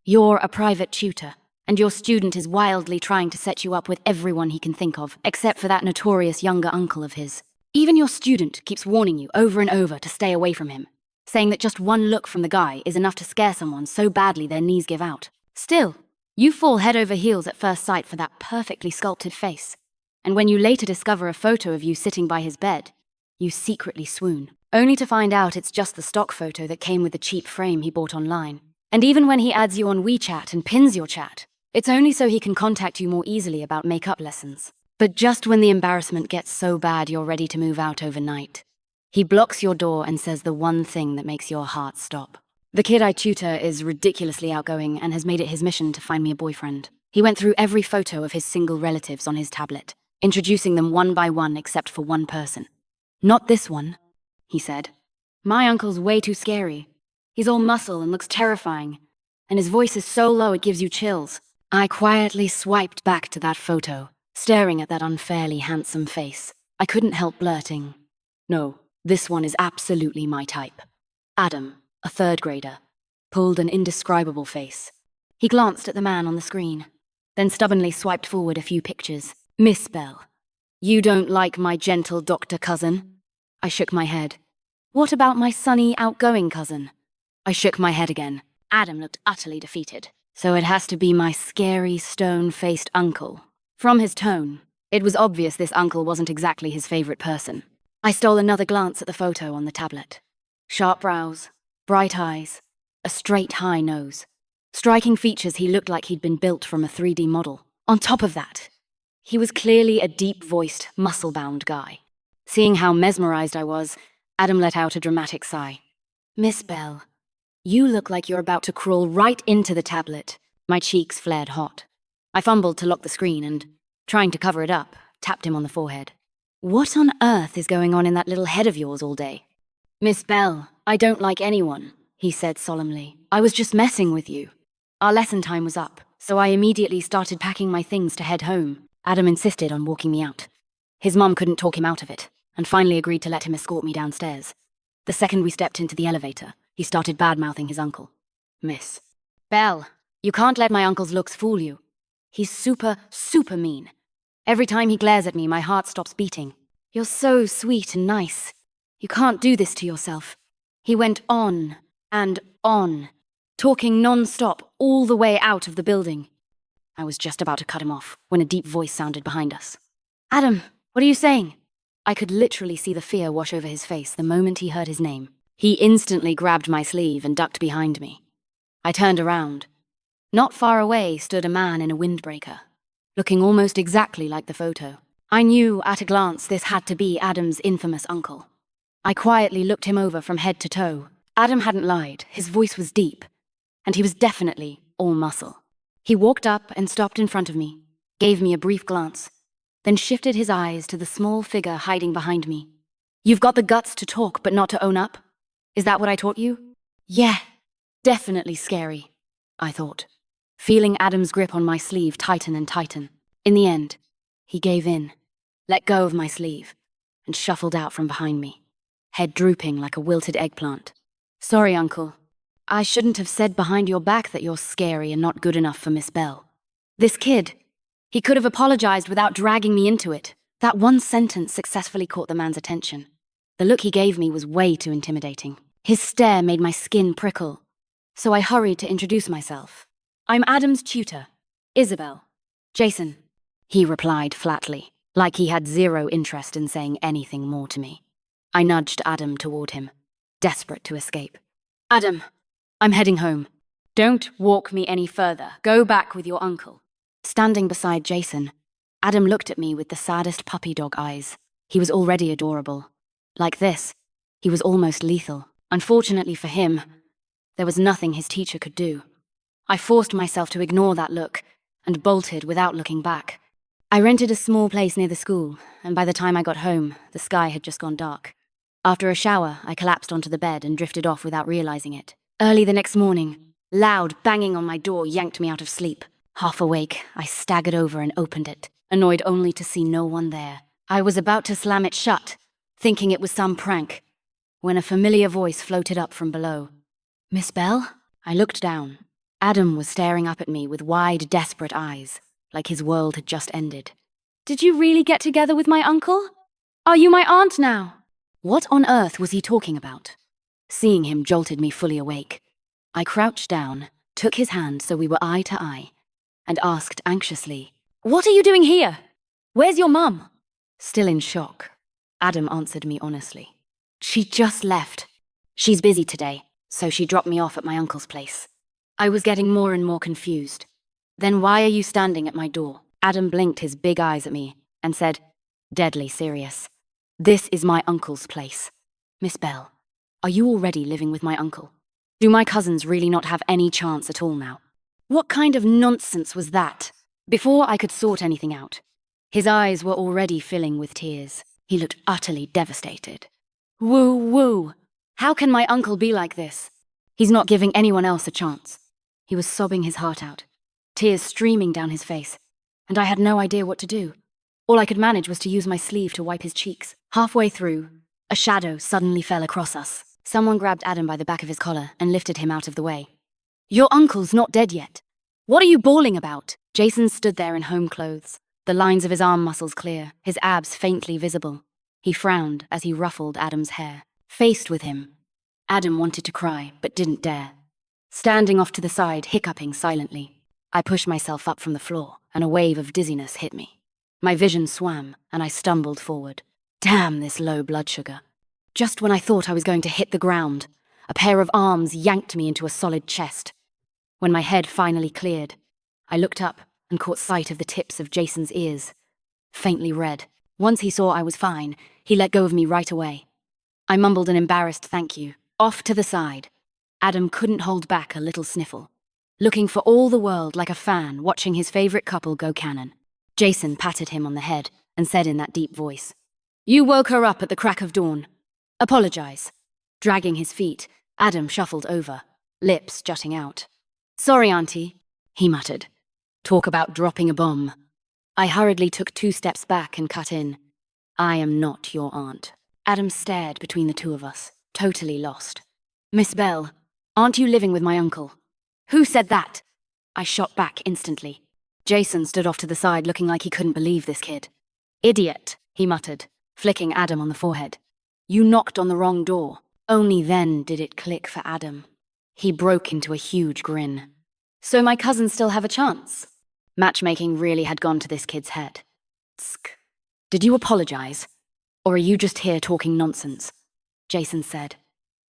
You're a private tutor, and your student is wildly trying to set you up with everyone he can think of, except for that notorious younger uncle of his. Even your student keeps warning you over and over to stay away from him, saying that just one look from the guy is enough to scare someone so badly their knees give out. Still, you fall head over heels at first sight for that perfectly sculpted face. And when you later discover a photo of you sitting by his bed, you secretly swoon, only to find out it's just the stock photo that came with the cheap frame he bought online. And even when he adds you on WeChat and pins your chat, it's only so he can contact you more easily about makeup lessons. But just when the embarrassment gets so bad you're ready to move out overnight, he blocks your door and says the one thing that makes your heart stop. The kid I tutor is ridiculously outgoing and has made it his mission to find me a boyfriend. He went through every photo of his single relatives on his tablet, introducing them one by one except for one person. "Not this one," he said. "My uncle's way too scary. He's all muscle and looks terrifying, and his voice is so low it gives you chills." I quietly swiped back to that photo, staring at that unfairly handsome face. I couldn't help blurting, "No, this one is absolutely my type." Adam, a third grader, pulled an indescribable face. He glanced at the man on the screen, then stubbornly swiped forward a few pictures. "Miss Bell, you don't like my gentle doctor cousin?" I shook my head. "What about my sunny, outgoing cousin?" I shook my head again. Adam looked utterly defeated. "So it has to be my scary, stone-faced uncle." From his tone, it was obvious this uncle wasn't exactly his favorite person. I stole another glance at the photo on the tablet. Sharp brows, bright eyes, a straight high nose. Striking features, he looked like he'd been built from a 3D model. On top of that, he was clearly a deep-voiced, muscle-bound guy. Seeing how mesmerized I was, Adam let out a dramatic sigh. "Miss Bell, you look like you're about to crawl right into the tablet." My cheeks flared hot. I fumbled to lock the screen and, trying to cover it up, tapped him on the forehead. "What on earth is going on in that little head of yours all day?" "Miss Bell, I don't like anyone," he said solemnly. "I was just messing with you." Our lesson time was up, so I immediately started packing my things to head home. Adam insisted on walking me out. His mum couldn't talk him out of it, and finally agreed to let him escort me downstairs. The second we stepped into the elevator, he started bad-mouthing his uncle. "Miss Bell, you can't let my uncle's looks fool you. He's super, super mean. Every time he glares at me, my heart stops beating. You're so sweet and nice. You can't do this to yourself." He went on and on, talking non-stop all the way out of the building. I was just about to cut him off when a deep voice sounded behind us. "Adam, what are you saying?" I could literally see the fear wash over his face the moment he heard his name. He instantly grabbed my sleeve and ducked behind me. I turned around. Not far away stood a man in a windbreaker, looking almost exactly like the photo. I knew at a glance this had to be Adam's infamous uncle. I quietly looked him over from head to toe. Adam hadn't lied. His voice was deep, and he was definitely all muscle. He walked up and stopped in front of me, gave me a brief glance, then shifted his eyes to the small figure hiding behind me. "You've got the guts to talk but not to own up? Is that what I taught you?" "Yeah, definitely scary," I thought, feeling Adam's grip on my sleeve tighten and tighten. In the end, he gave in, let go of my sleeve, and shuffled out from behind me, head drooping like a wilted eggplant. "Sorry, Uncle. I shouldn't have said behind your back that you're scary and not good enough for Miss Bell. This kid, he could have apologized without dragging me into it." That one sentence successfully caught the man's attention. The look he gave me was way too intimidating. His stare made my skin prickle, so I hurried to introduce myself. "I'm Adam's tutor, Isabel." "Jason," he replied flatly, like he had zero interest in saying anything more to me. I nudged Adam toward him, desperate to escape. "Adam, I'm heading home. Don't walk me any further. Go back with your uncle." Standing beside Jason, Adam looked at me with the saddest puppy dog eyes. He was already adorable. Like this, he was almost lethal. Unfortunately for him, there was nothing his teacher could do. I forced myself to ignore that look and bolted without looking back. I rented a small place near the school, and by the time I got home, the sky had just gone dark. After a shower, I collapsed onto the bed and drifted off without realizing it. Early the next morning, loud banging on my door yanked me out of sleep. Half awake, I staggered over and opened it, annoyed only to see no one there. I was about to slam it shut, thinking it was some prank, when a familiar voice floated up from below. "Miss Bell?" I looked down, Adam was staring up at me with wide, desperate eyes, like his world had just ended. Did you really get together with my uncle? Are you my aunt now? What on earth was he talking about? Seeing him jolted me fully awake. I crouched down, took his hand so we were eye to eye, and asked anxiously, "What are you doing here? Where's your mum?" Still in shock, Adam answered me honestly. "She just left. She's busy today, so she dropped me off at my uncle's place." I was getting more and more confused. "Then why are you standing at my door?" Adam blinked his big eyes at me and said, deadly serious, "This is my uncle's place. Miss Bell, are you already living with my uncle? Do my cousins really not have any chance at all now?" What kind of nonsense was that? Before I could sort anything out, his eyes were already filling with tears. He looked utterly devastated. Woo woo! How can my uncle be like this? He's not giving anyone else a chance. He was sobbing his heart out, tears streaming down his face, and I had no idea what to do. All I could manage was to use my sleeve to wipe his cheeks. Halfway through, a shadow suddenly fell across us. Someone grabbed Adam by the back of his collar and lifted him out of the way. "Your uncle's not dead yet. What are you bawling about?" Jason stood there in home clothes, the lines of his arm muscles clear, his abs faintly visible. He frowned as he ruffled Adam's hair. Faced with him, Adam wanted to cry, but didn't dare. Standing off to the side, hiccuping silently, I pushed myself up from the floor, and a wave of dizziness hit me. My vision swam, and I stumbled forward. Damn this low blood sugar. Just when I thought I was going to hit the ground, a pair of arms yanked me into a solid chest. When my head finally cleared, I looked up and caught sight of the tips of Jason's ears, faintly red. Once he saw I was fine, he let go of me right away. I mumbled an embarrassed thank you. Off to the side, Adam couldn't hold back a little sniffle, looking for all the world like a fan watching his favorite couple go canon. Jason patted him on the head and said in that deep voice, "You woke her up at the crack of dawn. Apologize." Dragging his feet, Adam shuffled over, lips jutting out. "Sorry, Auntie," he muttered. Talk about dropping a bomb. I hurriedly took 2 steps back and cut in. "I am not your aunt." Adam stared between the two of us, totally lost. "Miss Bell, aren't you living with my uncle?" "Who said that?" I shot back instantly. Jason stood off to the side looking like he couldn't believe this kid. "Idiot," he muttered, flicking Adam on the forehead. "You knocked on the wrong door." Only then did it click for Adam. He broke into a huge grin. "So my cousins still have a chance?" Matchmaking really had gone to this kid's head. "Tsk. Did you apologize? Or are you just here talking nonsense?" Jason said,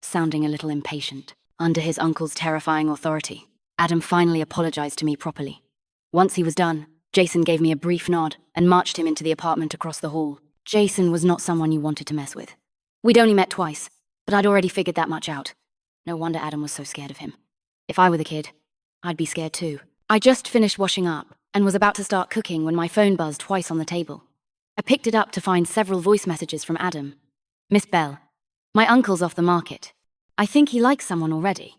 sounding a little impatient. Under his uncle's terrifying authority, Adam finally apologized to me properly. Once he was done, Jason gave me a brief nod and marched him into the apartment across the hall. Jason was not someone you wanted to mess with. We'd only met twice, but I'd already figured that much out. No wonder Adam was so scared of him. If I were the kid, I'd be scared too. I just finished washing up and was about to start cooking when my phone buzzed twice on the table. I picked it up to find several voice messages from Adam. "Miss Bell, my uncle's off the market. I think he likes someone already.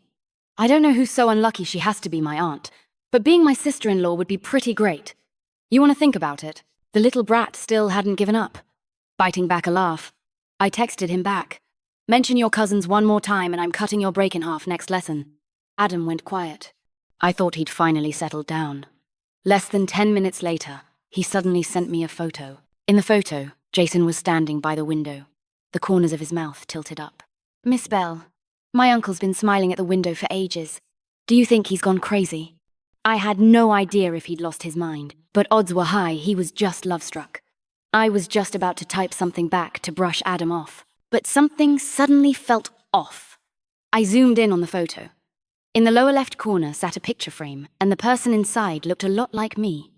I don't know who's so unlucky she has to be my aunt, but being my sister-in-law would be pretty great. You want to think about it?" The little brat still hadn't given up. Biting back a laugh, I texted him back. "Mention your cousins one more time and I'm cutting your break in half next lesson." Adam went quiet. I thought he'd finally settled down. Less than 10 minutes later, he suddenly sent me a photo. In the photo, Jason was standing by the window, the corners of his mouth tilted up. "Miss Bell, my uncle's been smiling at the window for ages. Do you think he's gone crazy?" I had no idea if he'd lost his mind, but odds were high he was just love-struck. I was just about to type something back to brush Adam off, but something suddenly felt off. I zoomed in on the photo. In the lower left corner sat a picture frame, and the person inside looked a lot like me.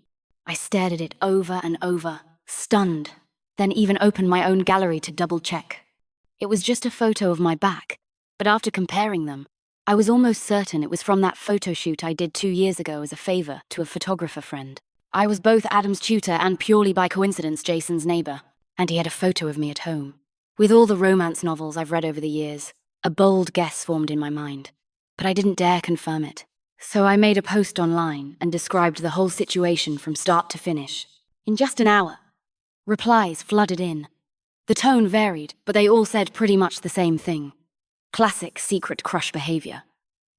I stared at it over and over, stunned, then even opened my own gallery to double-check. It was just a photo of my back, but after comparing them, I was almost certain it was from that photo shoot I did 2 years ago as a favor to a photographer friend. I was both Adam's tutor and purely by coincidence Jason's neighbor, and he had a photo of me at home. With all the romance novels I've read over the years, a bold guess formed in my mind, but I didn't dare confirm it. So I made a post online and described the whole situation from start to finish. In just an hour, replies flooded in. The tone varied, but they all said pretty much the same thing. Classic secret crush behavior.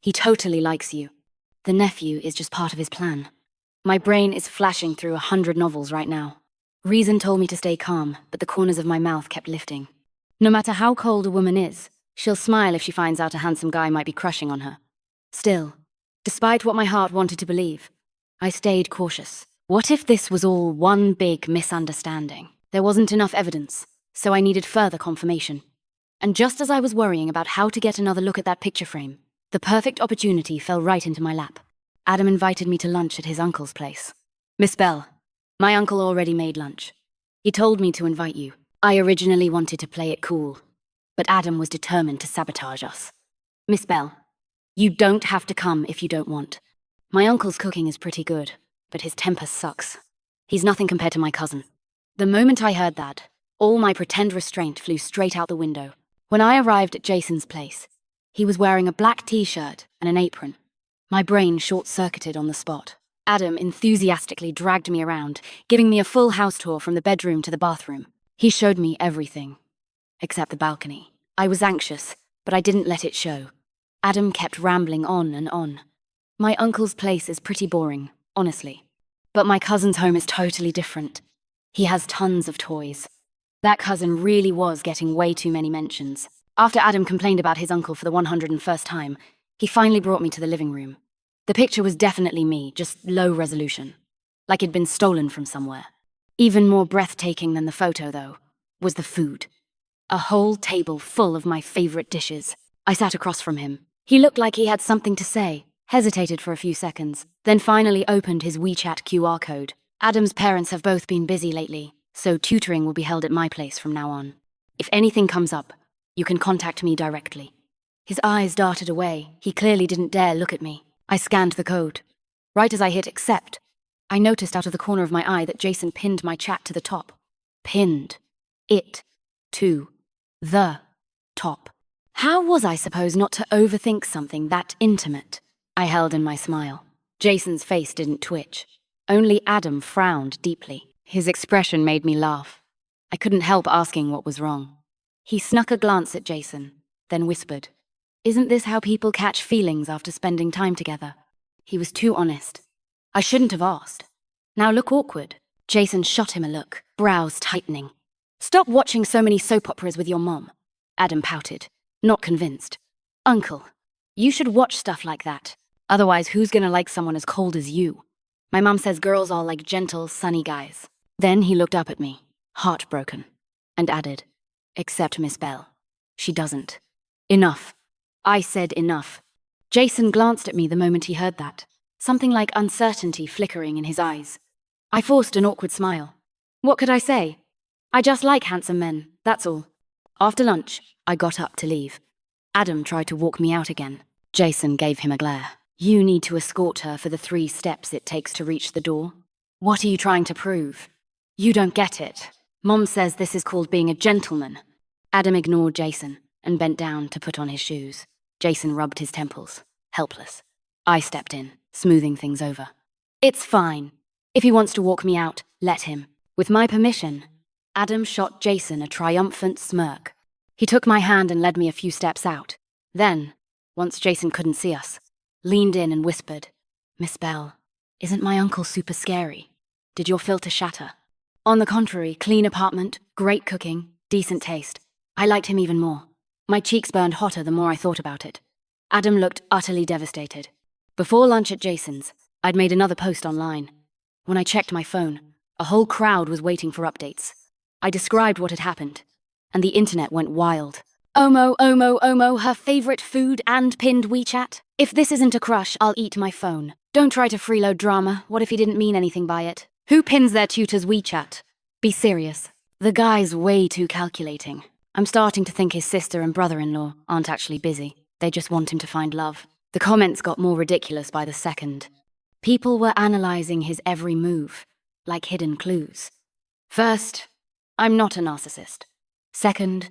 He totally likes you. The nephew is just part of his plan. My brain is flashing through 100 novels right now. Reason told me to stay calm, but the corners of my mouth kept lifting. No matter how cold a woman is, she'll smile if she finds out a handsome guy might be crushing on her. Still, despite what my heart wanted to believe, I stayed cautious. What if this was all one big misunderstanding? There wasn't enough evidence, so I needed further confirmation. And just as I was worrying about how to get another look at that picture frame, the perfect opportunity fell right into my lap. Adam invited me to lunch at his uncle's place. Miss Bell, my uncle already made lunch. He told me to invite you. I originally wanted to play it cool, but Adam was determined to sabotage us. Miss Bell, you don't have to come if you don't want. My uncle's cooking is pretty good, but his temper sucks. He's nothing compared to my cousin. The moment I heard that, all my pretend restraint flew straight out the window. When I arrived at Jason's place, he was wearing a black t-shirt and an apron. My brain short-circuited on the spot. Adam enthusiastically dragged me around, giving me a full house tour from the bedroom to the bathroom. He showed me everything, except the balcony. I was anxious, but I didn't let it show. Adam kept rambling on and on. My uncle's place is pretty boring, honestly. But my cousin's home is totally different. He has tons of toys. That cousin really was getting way too many mentions. After Adam complained about his uncle for the 101st time, he finally brought me to the living room. The picture was definitely me, just low resolution. Like it'd been stolen from somewhere. Even more breathtaking than the photo, though, was the food. A whole table full of my favorite dishes. I sat across from him. He looked like he had something to say, hesitated for a few seconds, then finally opened his WeChat QR code. Adam's parents have both been busy lately, so tutoring will be held at my place from now on. If anything comes up, you can contact me directly. His eyes darted away. He clearly didn't dare look at me. I scanned the code. Right as I hit accept, I noticed out of the corner of my eye that Jason pinned my chat to the top. Pinned it to the top. How was I supposed not to overthink something that intimate? I held in my smile. Jason's face didn't twitch. Only Adam frowned deeply. His expression made me laugh. I couldn't help asking what was wrong. He snuck a glance at Jason, then whispered, "Isn't this how people catch feelings after spending time together?" He was too honest. I shouldn't have asked. Now look awkward. Jason shot him a look, brows tightening. "Stop watching so many soap operas with your mom." Adam pouted, not convinced. "Uncle, you should watch stuff like that. Otherwise, who's gonna like someone as cold as you? My mom says girls all like gentle, sunny guys." Then he looked up at me, heartbroken, and added, "Except Miss Bell. She doesn't." Enough. I said enough. Jason glanced at me the moment he heard that, something like uncertainty flickering in his eyes. I forced an awkward smile. What could I say? I just like handsome men, that's all. After lunch, I got up to leave. Adam tried to walk me out again. Jason gave him a glare. "You need to escort her for the 3 steps it takes to reach the door. What are you trying to prove? You don't get it. Mom says this is called being a gentleman." Adam ignored Jason and bent down to put on his shoes. Jason rubbed his temples, helpless. I stepped in, smoothing things over. "It's fine. If he wants to walk me out, let him. With my permission." Adam shot Jason a triumphant smirk. He took my hand and led me a few steps out. Then, once Jason couldn't see us, leaned in and whispered, "Miss Bell, isn't my uncle super scary? Did your filter shatter?" "On the contrary, clean apartment, great cooking, decent taste. I liked him even more." My cheeks burned hotter the more I thought about it. Adam looked utterly devastated. Before lunch at Jason's, I'd made another post online. When I checked my phone, a whole crowd was waiting for updates. I described what had happened, and the internet went wild. "Omo, Omo, Omo, her favorite food and pinned WeChat. If this isn't a crush, I'll eat my phone. Don't try to freeload drama. What if he didn't mean anything by it? Who pins their tutor's WeChat? Be serious. The guy's way too calculating. I'm starting to think his sister and brother-in-law aren't actually busy. They just want him to find love." The comments got more ridiculous by the second. People were analyzing his every move, like hidden clues. First, I'm not a narcissist. Second,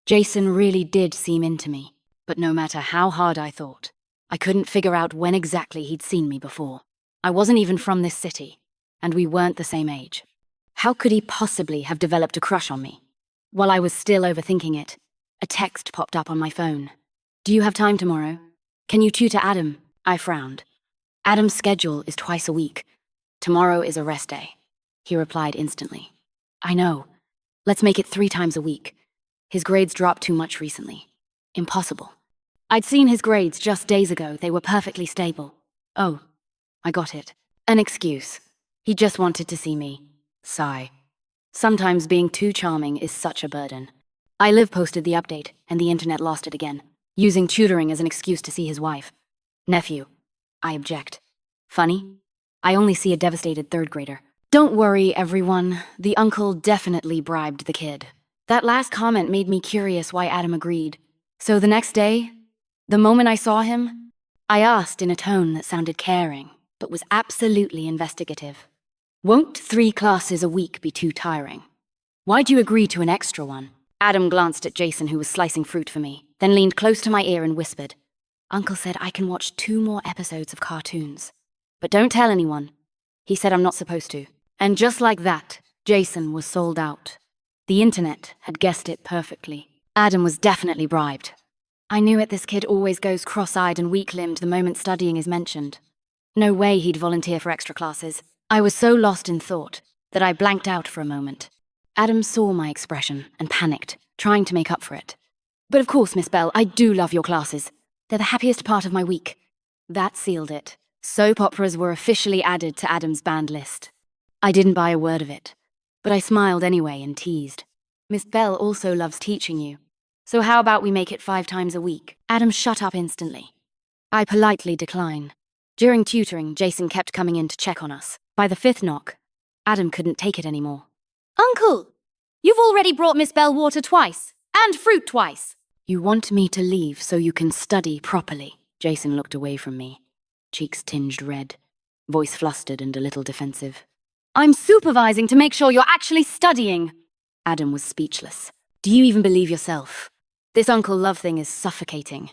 Jason really did seem into me, but no matter how hard I thought, I couldn't figure out when exactly he'd seen me before. I wasn't even from this city, and we weren't the same age. How could he possibly have developed a crush on me? While I was still overthinking it, a text popped up on my phone. "Do you have time tomorrow? Can you tutor Adam?" I frowned. Adam's schedule is twice a week. Tomorrow is a rest day. He replied instantly. I know. Let's make it 3 times a week. His grades dropped too much recently. Impossible. I'd seen his grades just days ago. They were perfectly stable. Oh, I got it. An excuse. He just wanted to see me. Sigh. Sometimes being too charming is such a burden. I live posted the update, and the internet lost it again, using tutoring as an excuse to see his wife. Nephew. I object. Funny? I only see a devastated 3rd grader. Don't worry, everyone. The uncle definitely bribed the kid. That last comment made me curious why Adam agreed. So the next day, the moment I saw him, I asked in a tone that sounded caring, but was absolutely investigative. Won't 3 classes a week be too tiring? Why'd you agree to an extra one? Adam glanced at Jason, who was slicing fruit for me, then leaned close to my ear and whispered, Uncle said I can watch 2 more episodes of cartoons. But don't tell anyone. He said I'm not supposed to. And just like that, Jason was sold out. The internet had guessed it perfectly. Adam was definitely bribed. I knew it. This kid always goes cross-eyed and weak-limbed the moment studying is mentioned. No way he'd volunteer for extra classes. I was so lost in thought that I blanked out for a moment. Adam saw my expression and panicked, trying to make up for it. But of course, Miss Bell, I do love your classes. They're the happiest part of my week. That sealed it. Soap operas were officially added to Adam's banned list. I didn't buy a word of it, but I smiled anyway and teased. Miss Bell also loves teaching you. So how about we make it 5 times a week? Adam shut up instantly. I politely declined. During tutoring, Jason kept coming in to check on us. By the 5th knock, Adam couldn't take it anymore. Uncle, you've already brought Miss Bell water twice, and fruit twice. You want me to leave so you can study properly? Jason looked away from me, cheeks tinged red, voice flustered and a little defensive. I'm supervising to make sure you're actually studying. Adam was speechless. Do you even believe yourself? This Uncle Love thing is suffocating,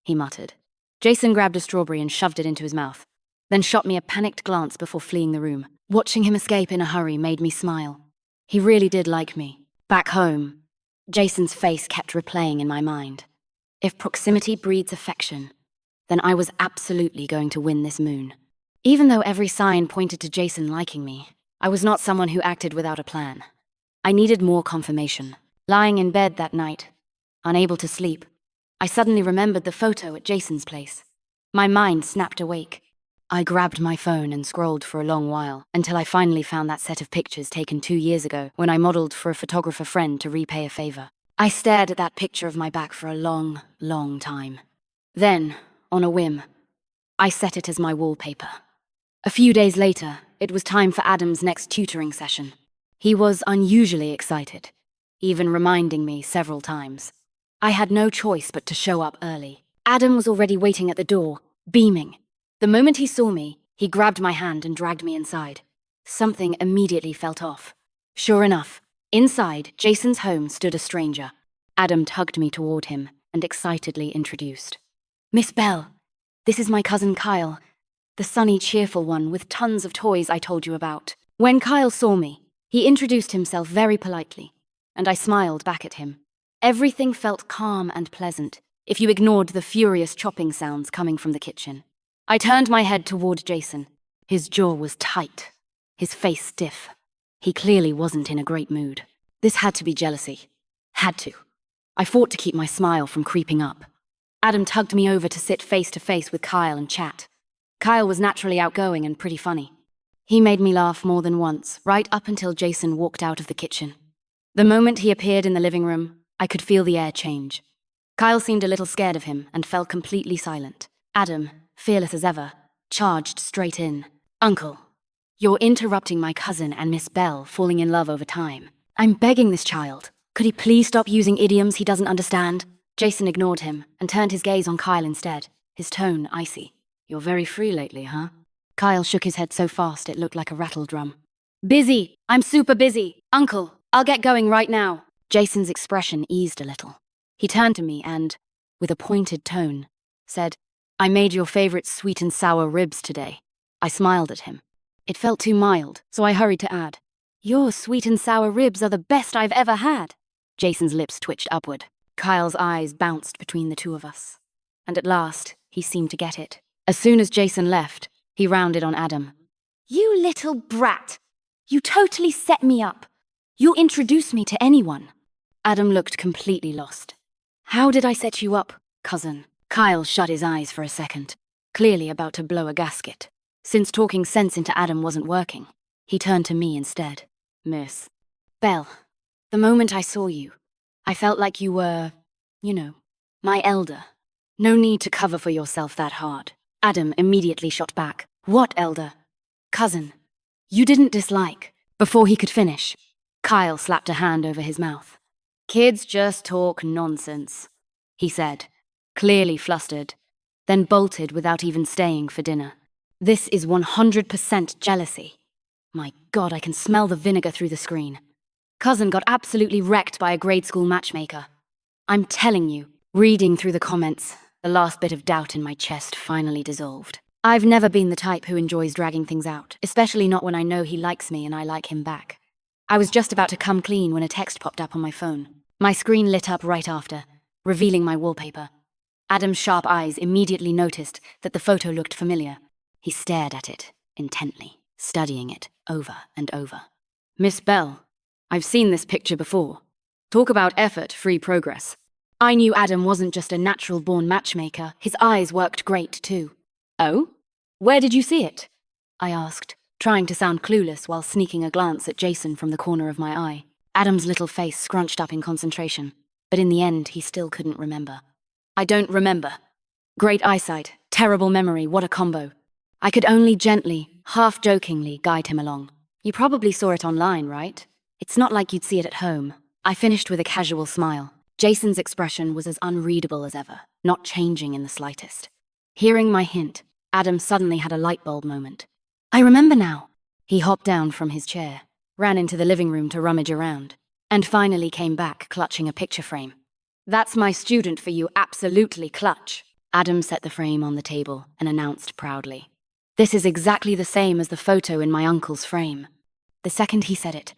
he muttered. Jason grabbed a strawberry and shoved it into his mouth, then shot me a panicked glance before fleeing the room. Watching him escape in a hurry made me smile. He really did like me. Back home, Jason's face kept replaying in my mind. If proximity breeds affection, then I was absolutely going to win this moon. Even though every sign pointed to Jason liking me, I was not someone who acted without a plan. I needed more confirmation. Lying in bed that night, unable to sleep, I suddenly remembered the photo at Jason's place. My mind snapped awake. I grabbed my phone and scrolled for a long while, until I finally found that set of pictures taken 2 years ago when I modeled for a photographer friend to repay a favor. I stared at that picture of my back for a long, long time. Then, on a whim, I set it as my wallpaper. A few days later, it was time for Adam's next tutoring session. He was unusually excited, even reminding me several times. I had no choice but to show up early. Adam was already waiting at the door, beaming. The moment he saw me, he grabbed my hand and dragged me inside. Something immediately felt off. Sure enough, inside Jason's home stood a stranger. Adam tugged me toward him and excitedly introduced. Miss Bell, this is my cousin Kyle, the sunny, cheerful one with tons of toys I told you about. When Kyle saw me, he introduced himself very politely, and I smiled back at him. Everything felt calm and pleasant, if you ignored the furious chopping sounds coming from the kitchen. I turned my head toward Jason. His jaw was tight, his face stiff. He clearly wasn't in a great mood. This had to be jealousy. Had to. I fought to keep my smile from creeping up. Adam tugged me over to sit face to face with Kyle and chat. Kyle was naturally outgoing and pretty funny. He made me laugh more than once, right up until Jason walked out of the kitchen. The moment he appeared in the living room, I could feel the air change. Kyle seemed a little scared of him and fell completely silent. Adam, fearless as ever, charged straight in. Uncle, you're interrupting my cousin and Miss Bell falling in love over time. I'm begging this child. Could he please stop using idioms he doesn't understand? Jason ignored him and turned his gaze on Kyle instead, his tone icy. You're very free lately, huh? Kyle shook his head so fast it looked like a rattle drum. Busy. I'm super busy. Uncle, I'll get going right now. Jason's expression eased a little. He turned to me and, with a pointed tone, said, I made your favorite sweet and sour ribs today. I smiled at him. It felt too mild, so I hurried to add, your sweet and sour ribs are the best I've ever had. Jason's lips twitched upward. Kyle's eyes bounced between the two of us. And at last, he seemed to get it. As soon as Jason left, He rounded on Adam. You little brat! You totally set me up. You'll introduce me to anyone. Adam looked completely lost. How did I set you up, cousin? Kyle shut his eyes for a second, clearly about to blow a gasket. Since talking sense into Adam wasn't working, he turned to me instead. Miss Belle, the moment I saw you, I felt like you were, my elder. No need to cover for yourself that hard. Adam immediately shot back. What elder? Cousin. You didn't dislike. Before he could finish, Kyle slapped a hand over his mouth. Kids just talk nonsense, he said, clearly flustered, then bolted without even staying for dinner. This is 100% jealousy. My God, I can smell the vinegar through the screen. Cousin got absolutely wrecked by a grade school matchmaker. I'm telling you, reading through the comments, the last bit of doubt in my chest finally dissolved. I've never been the type who enjoys dragging things out, especially not when I know he likes me and I like him back. I was just about to come clean when a text popped up on my phone. My screen lit up right after, revealing my wallpaper. Adam's sharp eyes immediately noticed that the photo looked familiar. He stared at it intently, studying it over and over. Miss Belle, I've seen this picture before. Talk about effort-free progress. I knew Adam wasn't just a natural-born matchmaker. His eyes worked great, too. Oh? Where did you see it? I asked, trying to sound clueless while sneaking a glance at Jason from the corner of my eye. Adam's little face scrunched up in concentration, but in the end, he still couldn't remember. I don't remember. Great eyesight, terrible memory, what a combo. I could only gently, half-jokingly, guide him along. You probably saw it online, right? It's not like you'd see it at home. I finished with a casual smile. Jason's expression was as unreadable as ever, not changing in the slightest. Hearing my hint, Adam suddenly had a light bulb moment. I remember now. He hopped down from his chair, ran into the living room to rummage around, and finally came back clutching a picture frame. That's my student for you, absolutely clutch. Adam set the frame on the table and announced proudly. This is exactly the same as the photo in my uncle's frame. The second he said it,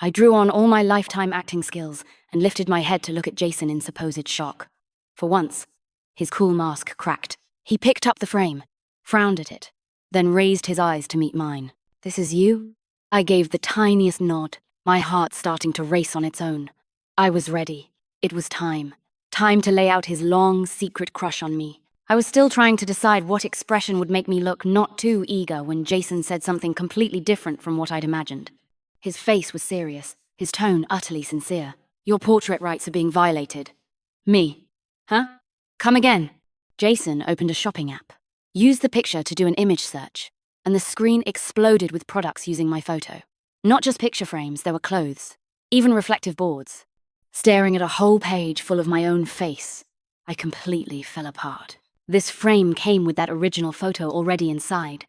I drew on all my lifetime acting skills and lifted my head to look at Jason in supposed shock. For once, his cool mask cracked. He picked up the frame, frowned at it, then raised his eyes to meet mine. This is you? I gave the tiniest nod, my heart starting to race on its own. I was ready. It was time. Time to lay out his long, secret crush on me. I was still trying to decide what expression would make me look not too eager when Jason said something completely different from what I'd imagined. His face was serious, his tone utterly sincere. Your portrait rights are being violated. Me? Huh? Come again. Jason opened a shopping app, used the picture to do an image search, and the screen exploded with products using my photo. Not just picture frames, there were clothes, even reflective boards. Staring at a whole page full of my own face, I completely fell apart. This frame came with that original photo already inside.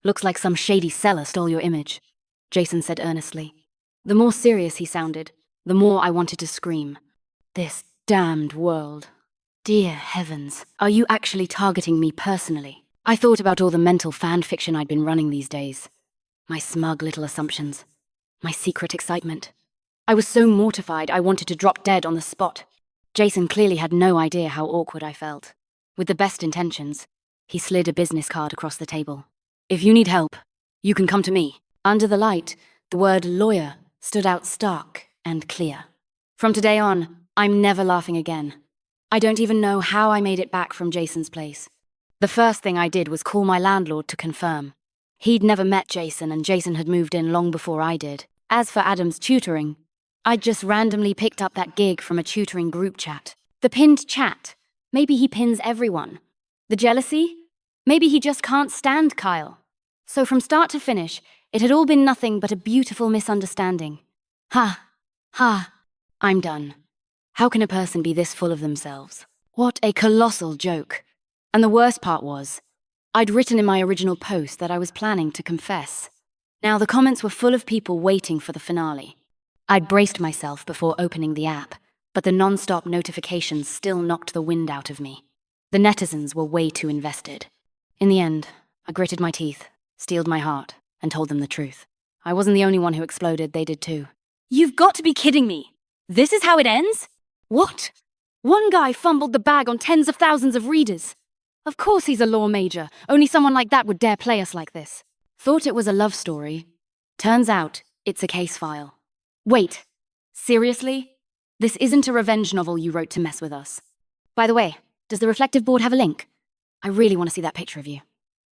Looks like some shady seller stole your image, Jason said earnestly. The more serious he sounded, the more I wanted to scream. This damned world. Dear heavens, are you actually targeting me personally? I thought about all the mental fan fiction I'd been running these days. My smug little assumptions. My secret excitement. I was so mortified I wanted to drop dead on the spot. Jason clearly had no idea how awkward I felt. With the best intentions, he slid a business card across the table. If you need help, you can come to me. Under the light, the word lawyer stood out stark and clear. From today on, I'm never laughing again. I don't even know how I made it back from Jason's place. The first thing I did was call my landlord to confirm. He'd never met Jason, and Jason had moved in long before I did. As for Adam's tutoring, I'd just randomly picked up that gig from a tutoring group chat. The pinned chat. Maybe he pins everyone. The jealousy? Maybe he just can't stand Kyle. So from start to finish, it had all been nothing but a beautiful misunderstanding. Ha! I'm done. How can a person be this full of themselves? What a colossal joke. And the worst part was, I'd written in my original post that I was planning to confess. Now the comments were full of people waiting for the finale. I'd braced myself before opening the app, but the non-stop notifications still knocked the wind out of me. The netizens were way too invested. In the end, I gritted my teeth, steeled my heart, and told them the truth. I wasn't the only one who exploded, they did too. You've got to be kidding me! This is how it ends? What? One guy fumbled the bag on tens of thousands of readers. Of course he's a law major. Only someone like that would dare play us like this. Thought it was a love story. Turns out, it's a case file. Wait, seriously? This isn't a revenge novel you wrote to mess with us. By the way, does the reflective board have a link? I really want to see that picture of you.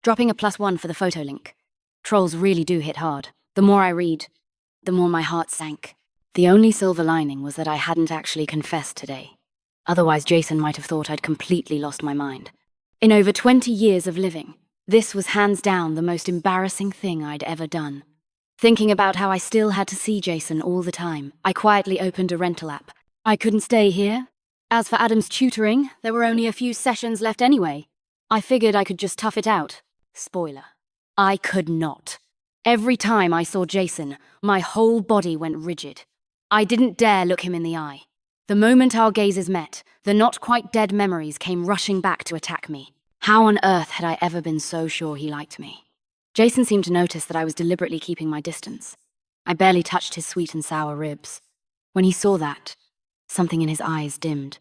Dropping a +1 for the photo link. Trolls really do hit hard. The more I read, the more my heart sank. The only silver lining was that I hadn't actually confessed today. Otherwise, Jason might have thought I'd completely lost my mind. In over 20 years of living, this was hands down the most embarrassing thing I'd ever done. Thinking about how I still had to see Jason all the time, I quietly opened a rental app. I couldn't stay here. As for Adam's tutoring, there were only a few sessions left anyway. I figured I could just tough it out. Spoiler. I could not. Every time I saw Jason, my whole body went rigid. I didn't dare look him in the eye. The moment our gazes met, the not-quite-dead memories came rushing back to attack me. How on earth had I ever been so sure he liked me? Jason seemed to notice that I was deliberately keeping my distance. I barely touched his sweet and sour ribs. When he saw that, something in his eyes dimmed.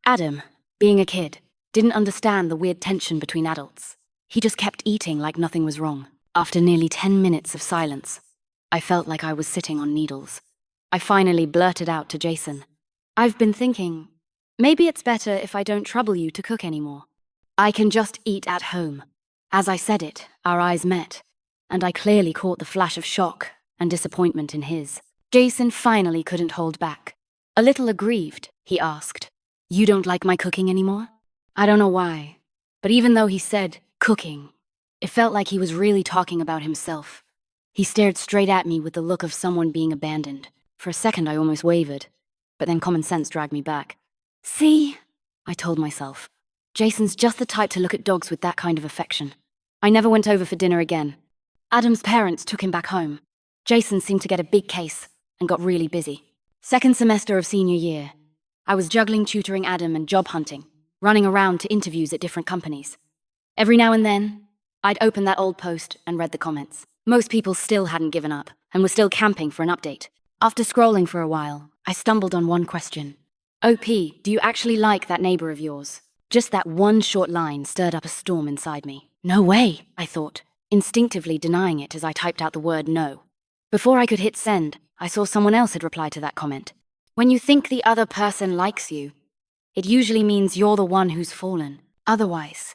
Adam, being a kid, didn't understand the weird tension between adults. He just kept eating like nothing was wrong. After nearly 10 minutes of silence, I felt like I was sitting on needles. I finally blurted out to Jason, "I've been thinking, maybe it's better if I don't trouble you to cook anymore. I can just eat at home." As I said it, our eyes met, and I clearly caught the flash of shock and disappointment in his. Jason finally couldn't hold back. A little aggrieved, he asked, "You don't like my cooking anymore?" I don't know why, but even though he said cooking, it felt like he was really talking about himself. He stared straight at me with the look of someone being abandoned. For a second, I almost wavered, but then common sense dragged me back. "See?" I told myself. Jason's just the type to look at dogs with that kind of affection. I never went over for dinner again. Adam's parents took him back home. Jason seemed to get a big case and got really busy. Second semester of senior year, I was juggling tutoring Adam and job hunting, running around to interviews at different companies. Every now and then, I'd open that old post and read the comments. Most people still hadn't given up and were still camping for an update. After scrolling for a while, I stumbled on one question. "OP, do you actually like that neighbor of yours?" Just that one short line stirred up a storm inside me. No way, I thought, instinctively denying it as I typed out the word no. Before I could hit send, I saw someone else had replied to that comment. When you think the other person likes you, it usually means you're the one who's fallen. Otherwise,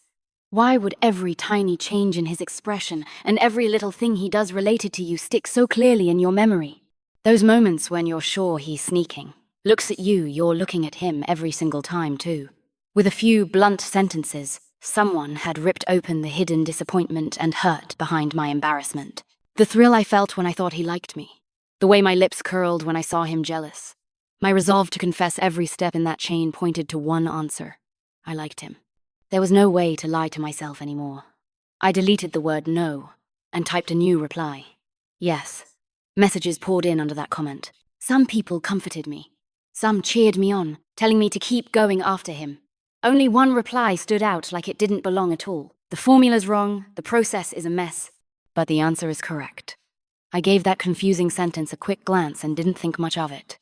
why would every tiny change in his expression and every little thing he does related to you stick so clearly in your memory? Those moments when you're sure he's sneaking, looks at you, you're looking at him every single time too. With a few blunt sentences, someone had ripped open the hidden disappointment and hurt behind my embarrassment. The thrill I felt when I thought he liked me. The way my lips curled when I saw him jealous. My resolve to confess every step in that chain pointed to one answer. I liked him. There was no way to lie to myself anymore. I deleted the word no and typed a new reply. Yes. Messages poured in under that comment. Some people comforted me. Some cheered me on, telling me to keep going after him. Only one reply stood out like it didn't belong at all. The formula's wrong, the process is a mess, but the answer is correct. I gave that confusing sentence a quick glance and didn't think much of it.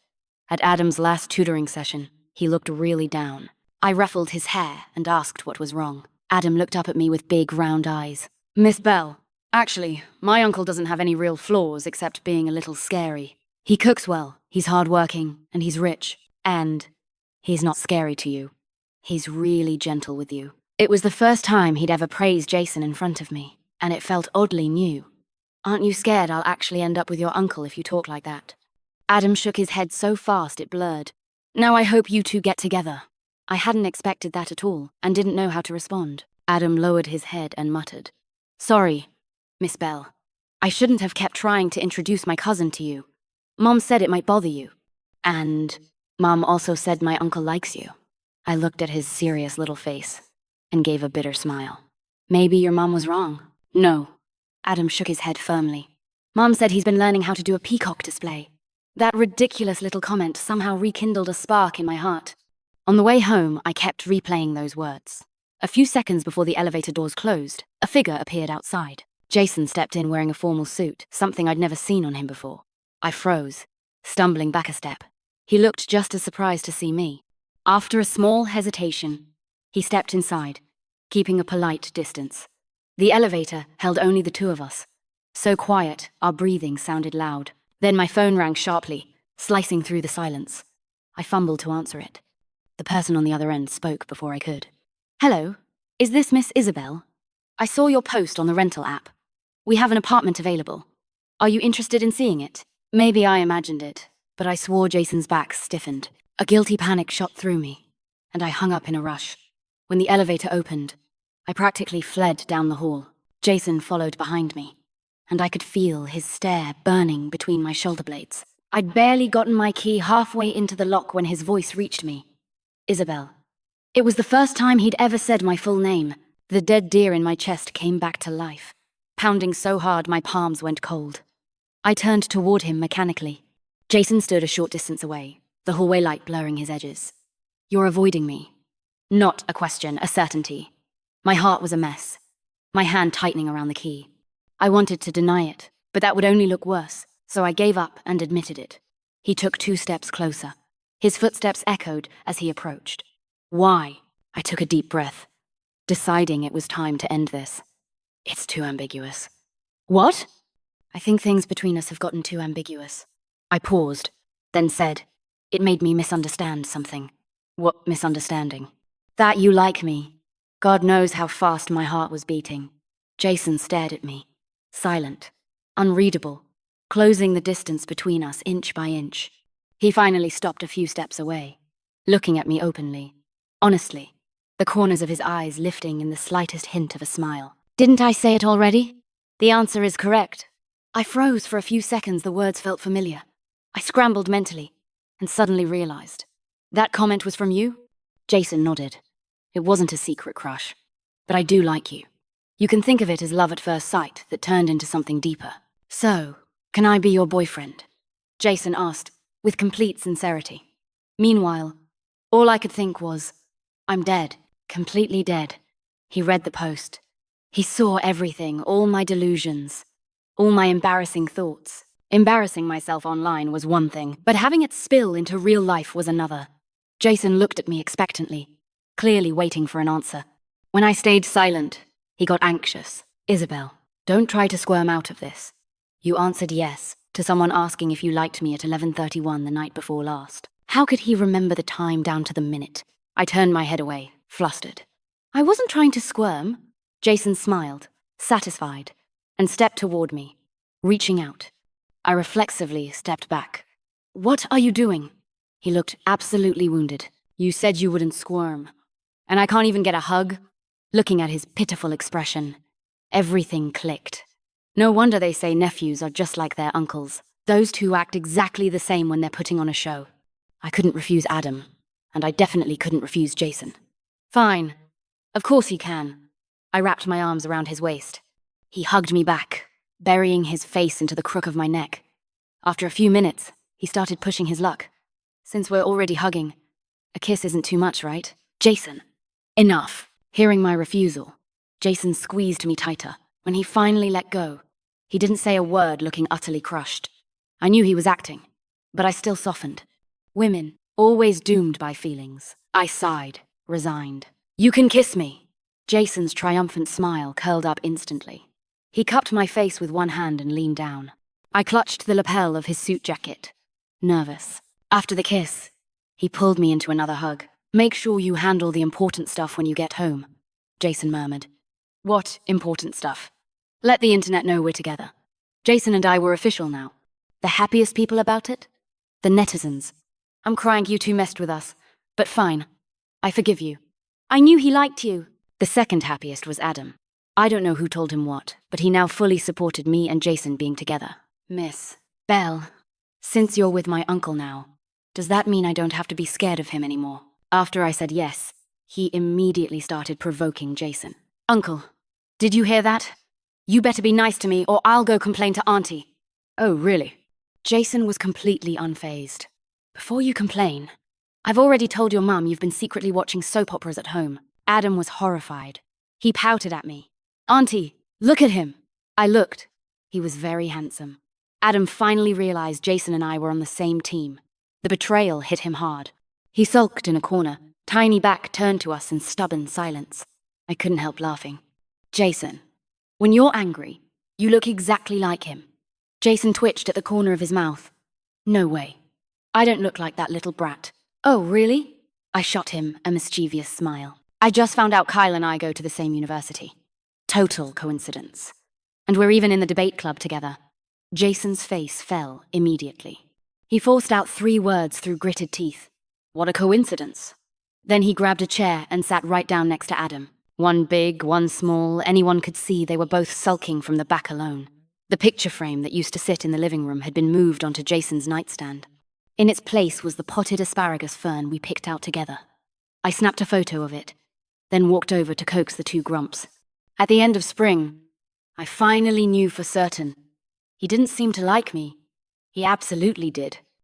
At Adam's last tutoring session, he looked really down. I ruffled his hair and asked what was wrong. Adam looked up at me with big round eyes. "Miss Bell, actually, my uncle doesn't have any real flaws except being a little scary. He cooks well, he's hardworking, and he's rich. And he's not scary to you. He's really gentle with you." It was the first time he'd ever praised Jason in front of me, and it felt oddly new. "Aren't you scared I'll actually end up with your uncle if you talk like that?" Adam shook his head so fast it blurred. "Now I hope you two get together." I hadn't expected that at all, and didn't know how to respond. Adam lowered his head and muttered, "Sorry, Miss Bell. I shouldn't have kept trying to introduce my cousin to you. Mom said it might bother you. And Mom also said my uncle likes you." I looked at his serious little face and gave a bitter smile. "Maybe your mom was wrong." "No." Adam shook his head firmly. "Mom said he's been learning how to do a peacock display." That ridiculous little comment somehow rekindled a spark in my heart. On the way home, I kept replaying those words. A few seconds before the elevator doors closed, a figure appeared outside. Jason stepped in wearing a formal suit, something I'd never seen on him before. I froze, stumbling back a step. He looked just as surprised to see me. After a small hesitation, he stepped inside, keeping a polite distance. The elevator held only the two of us. So quiet, our breathing sounded loud. Then my phone rang sharply, slicing through the silence. I fumbled to answer it. The person on the other end spoke before I could. "Hello, is this Miss Isabel? I saw your post on the rental app. We have an apartment available. Are you interested in seeing it?" Maybe I imagined it, but I swore Jason's back stiffened. A guilty panic shot through me, and I hung up in a rush. When the elevator opened, I practically fled down the hall. Jason followed behind me, and I could feel his stare burning between my shoulder blades. I'd barely gotten my key halfway into the lock when his voice reached me. "Isabel." It was the first time he'd ever said my full name. The dead deer in my chest came back to life, pounding so hard my palms went cold. I turned toward him mechanically. Jason stood a short distance away, the hallway light blurring his edges. "You're avoiding me." Not a question, a certainty. My heart was a mess, my hand tightening around the key. I wanted to deny it, but that would only look worse, so I gave up and admitted it. He took 2 steps closer. His footsteps echoed as he approached. "Why?" I took a deep breath, deciding it was time to end this. "It's too ambiguous." "What?" "I think things between us have gotten too ambiguous." I paused, then said, "It made me misunderstand something." "What misunderstanding?" "That you like me." God knows how fast my heart was beating. Jason stared at me, silent, unreadable, closing the distance between us inch by inch. He finally stopped a few steps away, looking at me openly. Honestly, the corners of his eyes lifting in the slightest hint of a smile. "Didn't I say it already? The answer is correct." I froze for a few seconds. The words felt familiar. I scrambled mentally, and suddenly realized. "That comment was from you?" Jason nodded. "It wasn't a secret crush, but I do like you. You can think of it as love at first sight that turned into something deeper." "So, can I be your boyfriend?" Jason asked, with complete sincerity. Meanwhile, all I could think was, I'm dead, completely dead. He read the post. He saw everything, all my delusions, all my embarrassing thoughts. Embarrassing myself online was one thing, but having it spill into real life was another. Jason looked at me expectantly, clearly waiting for an answer. When I stayed silent, he got anxious. "Isabel, don't try to squirm out of this. You answered yes to someone asking if you liked me at 11:31 the night before last." How could he remember the time down to the minute? I turned my head away, flustered. "I wasn't trying to squirm." Jason smiled, satisfied, and stepped toward me, reaching out. I reflexively stepped back. "What are you doing?" He looked absolutely wounded. "You said you wouldn't squirm. And I can't even get a hug?" Looking at his pitiful expression, everything clicked. No wonder they say nephews are just like their uncles. Those two act exactly the same when they're putting on a show. I couldn't refuse Adam, and I definitely couldn't refuse Jason. "Fine. Of course he can." I wrapped my arms around his waist. He hugged me back, burying his face into the crook of my neck. After a few minutes, he started pushing his luck. "Since we're already hugging, a kiss isn't too much, right?" "Jason." "Enough." Hearing my refusal, Jason squeezed me tighter. When he finally let go, he didn't say a word, looking utterly crushed. I knew he was acting, but I still softened. Women, always doomed by feelings. I sighed, resigned. "You can kiss me." Jason's triumphant smile curled up instantly. He cupped my face with one hand and leaned down. I clutched the lapel of his suit jacket, nervous. After the kiss, he pulled me into another hug. "Make sure you handle the important stuff when you get home," Jason murmured. "What important stuff?" "Let the internet know we're together." Jason and I were official now. The happiest people about it? The netizens. "I'm crying you two messed with us, but fine. I forgive you." "I knew he liked you." The second happiest was Adam. I don't know who told him what, but he now fully supported me and Jason being together. "Miss Belle, since you're with my uncle now, does that mean I don't have to be scared of him anymore?" After I said yes, he immediately started provoking Jason. "Uncle, did you hear that? You better be nice to me or I'll go complain to Auntie." "Oh, really?" Jason was completely unfazed. "Before you complain, I've already told your mum you've been secretly watching soap operas at home." Adam was horrified. He pouted at me. "Auntie, look at him." I looked. He was very handsome. Adam finally realized Jason and I were on the same team. The betrayal hit him hard. He sulked in a corner, tiny back turned to us in stubborn silence. I couldn't help laughing. Jason, when you're angry, you look exactly like him. Jason twitched at the corner of his mouth. No way. I don't look like that little brat. Oh, really? I shot him a mischievous smile. I just found out Kyle and I go to the same university. Total coincidence. And we're even in the debate club together. Jason's face fell immediately. He forced out 3 words through gritted teeth. What a coincidence. Then he grabbed a chair and sat right down next to Adam. One big, one small, anyone could see they were both sulking from the back alone. The picture frame that used to sit in the living room had been moved onto Jason's nightstand. In its place was the potted asparagus fern we picked out together. I snapped a photo of it, then walked over to coax the 2 grumps. At the end of spring, I finally knew for certain. He didn't seem to like me. He absolutely did.